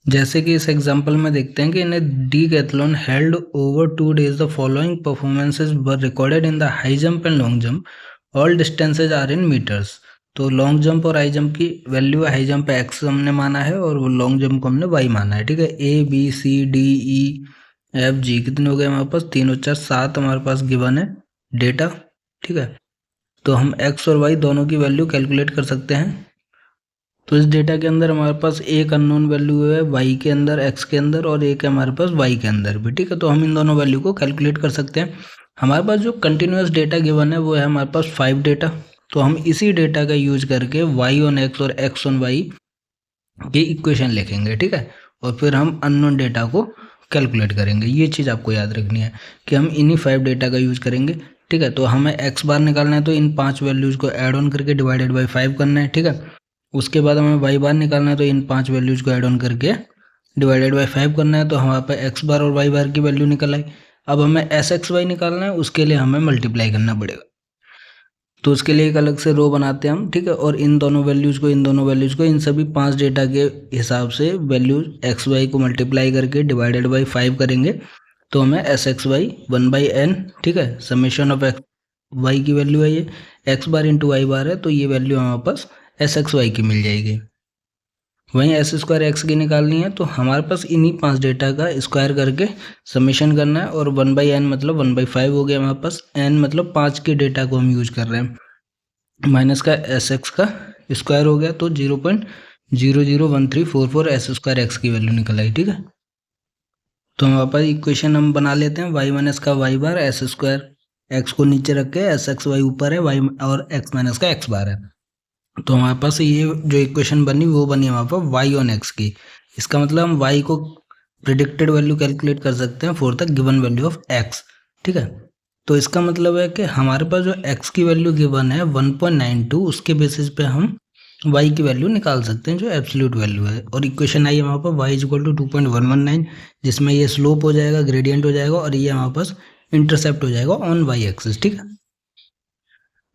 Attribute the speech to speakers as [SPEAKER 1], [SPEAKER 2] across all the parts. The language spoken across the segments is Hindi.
[SPEAKER 1] जैसे कि इस एग्जांपल में देखते हैं कि in a decathlon held over 2 days the following performances were recorded in the high jump and long jump, all distances are in metres. तो लॉन्ग जंप और हाई जंप की वैल्यू हाई जंप पे एक्स हमने माना है और वो लॉन्ग जंप को हमने वाई माना है। ठीक है, A B C D E F G कितने हो गए हमारे पास, 3 और 4 7 हमारे पास गिवन है डेटा। ठीक है, तो हम एक्स और वाई दोनों की वैल्यू कैलकुलेट कर सकते हैं। तो इस डेटा के अंदर हमारे पास एक अननोन वैल्यू है वाई के अंदर, एक्स के अंदर, और एक है हमारे पास वाई के अंदर भी। ठीक है, तो हम इन दोनों वैल्यू को कैलकुलेट कर सकते हैं। हमारे पास जो कंटिन्यूस डेटा गिवन है वो है हमारे पास 5 डेटा। तो हम इसी डेटा का यूज करके वाई ऑन एक्स और एक्स ऑन वाई की इक्वेशन लिखेंगे। ठीक है, और फिर हम अननोन डेटा को कैलकुलेट करेंगे। ये चीज़ आपको याद रखनी है कि हम इन्हीं 5 डेटा का यूज करेंगे। ठीक है, तो हमें एक्स बार निकालना है तो इन 5 वैल्यूज को ऐड ऑन करके डिवाइडेड बाई 5 करना है। ठीक है, उसके बाद हमें वाई बार निकालना है तो इन 5 वैल्यूज को ऐड ऑन करके डिवाइडेड बाई 5 करना है। तो हमारे पास एक्स बार और वाई बार की वैल्यू निकल आई। अब हमें एस एक्स वाई निकालना है, उसके लिए हमें मल्टीप्लाई करना पड़ेगा। तो उसके लिए एक अलग से रो बनाते हैं हम। ठीक है, और इन दोनों वैल्यूज को इन सभी 5 डेटा के हिसाब से वैल्यूज एक्स वाई को मल्टीप्लाई करके डिवाइडेड बाई 5 करेंगे। तो हमें एस एक्स वाई 1/n, ठीक है, समेशन ऑफ एक्स वाई की वैल्यू है ये, एक्स बार इंटू वाई बार है, तो ये वैल्यू हमारे पास एस एक्स वाई की मिल जाएगी। वहीं एस स्क्वायर एक्स की निकालनी है तो हमारे पास इन्हीं 5 डेटा का स्क्वायर करके समेशन करना है। और 1/n मतलब 1/5 हो गया हमारे पास, n मतलब 5 के डेटा को हम यूज कर रहे हैं। माइनस का एस एक्स का स्क्वायर हो गया तो 0.001344 एस स्क्वायर एक्स की वैल्यू निकल आई। ठीक है, तो हमारे पास इक्वेशन हम बना लेते हैं, वाई माइनस का वाई बार एस स्क्वायर एक्स को नीचे रख के एस एक्स वाई ऊपर है, वाई और एक्स माइनस का एक्स बार है। तो हमारे पास ये जो इक्वेशन बनी वो बनी हमारे पास वाई ऑन एक्स की। इसका मतलब हम वाई को प्रिडिक्टेड वैल्यू कैलकुलेट कर सकते हैं for the given value of x. ठीक है, तो इसका मतलब है कि हमारे पास जो एक्स की वैल्यू गिवन है 1.92, उसके बेसिस पे हम वाई की वैल्यू निकाल सकते हैं जो एब्सोल्यूट वैल्यू है। और इक्वेशन आई हमारे पास वाई इज इक्वल टू 2.119, जिसमें ये स्लोप हो जाएगा, ग्रेडियंट हो जाएगा, और ये हमारे पास इंटरसेप्ट हो जाएगा ऑन वाई एक्सिस। ठीक है,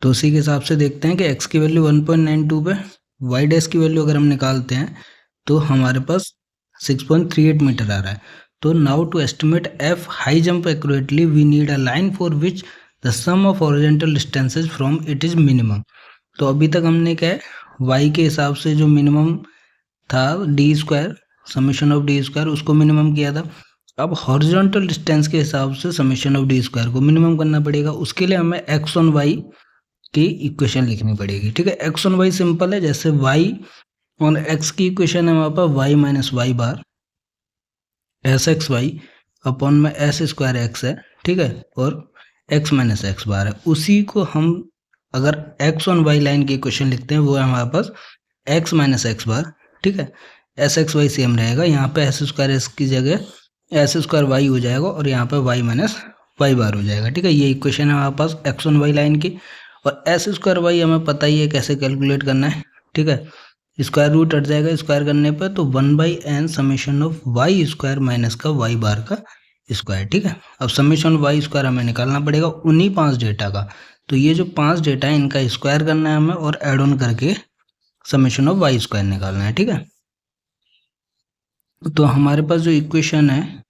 [SPEAKER 1] तो उसी के हिसाब से देखते हैं कि x की वैल्यू 1.92 पे y डैश की वैल्यू अगर हम निकालते हैं तो हमारे पास 6.38 मीटर आ रहा है। तो now to estimate f high jump accurately we need a line for which the sum of horizontal distances from it is minimum. तो अभी तक हमने क्या है, y के हिसाब से जो मिनिमम था D square, summation of D square, उसको मिनिमम किया था। अब हॉरिजॉन्टल डिस्टेंस के हिसाब से समेशन ऑफ डी स्क्वायर को मिनिमम करना पड़ेगा। उसके लिए हमें एक्स ऑन वाई की इक्वेशन लिखनी पड़ेगी। ठीक है, एक्स ऑन वाई सिंपल है, जैसे वाई ऑन एक्स की इक्वेशन है हमारे पास वाई माइनस वाई बार एस एक्स वाई अपॉन में एस स्क्वायर एक्स है। ठीक है, और एक्स माइनस एक्स बार है। उसी को हम अगर एक्स ऑन वाई लाइन की इक्वेशन लिखते हैं वो है हमारे पास एक्स माइनस एक्स बार। ठीक है, एस एक्स वाई सेम रहेगा, यहाँ पे एस स्क्वायर एक्स की जगह एस स्क्वायर वाई हो जाएगा और यहाँ पे वाई माइनस वाई बार हो जाएगा। ठीक है, ये इक्वेशन है हमारे पास एक्स ऑन वाई लाइन की। और एस स्क्वायर वाई हमें पता ही है कैसे कैलकुलेट करना है। ठीक है, स्क्वायर रूट हट जाएगा स्क्वायर करने पर, तो 1/n summation of Y square minus का वाई बार का स्क्वायर। ठीक है, अब समेशन वाई स्क्वायर हमें निकालना पड़ेगा उन्हीं 5 डेटा का। तो ये जो 5 डेटा है इनका स्क्वायर करना है हमें और एड ऑन करके समेशन ऑफ वाई स्क्वायर निकालना है। ठीक है, तो हमारे पास जो इक्वेशन है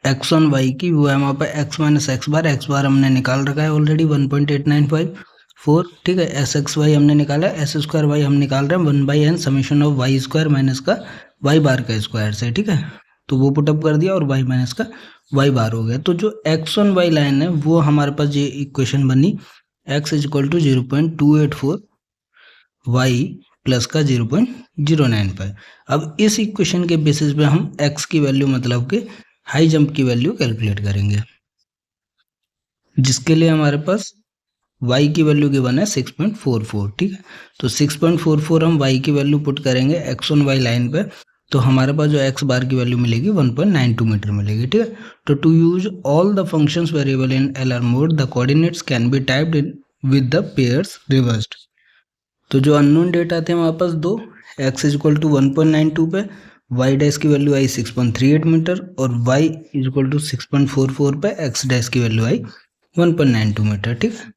[SPEAKER 1] एक्स ऑन वाई की वो है हमारे पास एक्स माइनस एक्स बार हमने निकाल रखा है ऑलरेडी 1.8954। ठीक है, एस एक्स वाई हमने निकाला, एस स्क्वायर वाई हम निकाल रहे हैं 1/n summation of Y square minus का वाई बार का स्क्वायर से। ठीक है, तो वो पुटअप कर दिया और वाई माइनस का वाई बार हो गया। तो जो एक्स ऑन वाई लाइन है वो हमारे पास ये इक्वेशन बनी X is equal to 0.284 Y plus का 0.095। अब इस इक्वेशन के बेसिस पे हम एक्स की वैल्यू मतलब के हाई जंप की वैल्यू कैलकुलेट करेंगे, जिसके लिए हमारे पास y की वैल्यू गिवन है 6.44। ठीक है, तो 6.44 हम y की वैल्यू पुट करेंगे एक्स ऑन वाई लाइन पे, तो हमारे पास जो x बार की वैल्यू मिलेगी 1.92 मीटर मिलेगी। ठीक है, तो to use all the functions variable in LR mode the coordinates can be typed in with the pairs reversed. तो जो अननोन डेटा थे हमारे पास दो, x इज इक्वल टू 1.92 पे y डैश की वैल्यू आई 6.38 मीटर और y इज इक्वल टू 6.44 पे x डैश की वैल्यू आई 1.92 मीटर। ठीक है,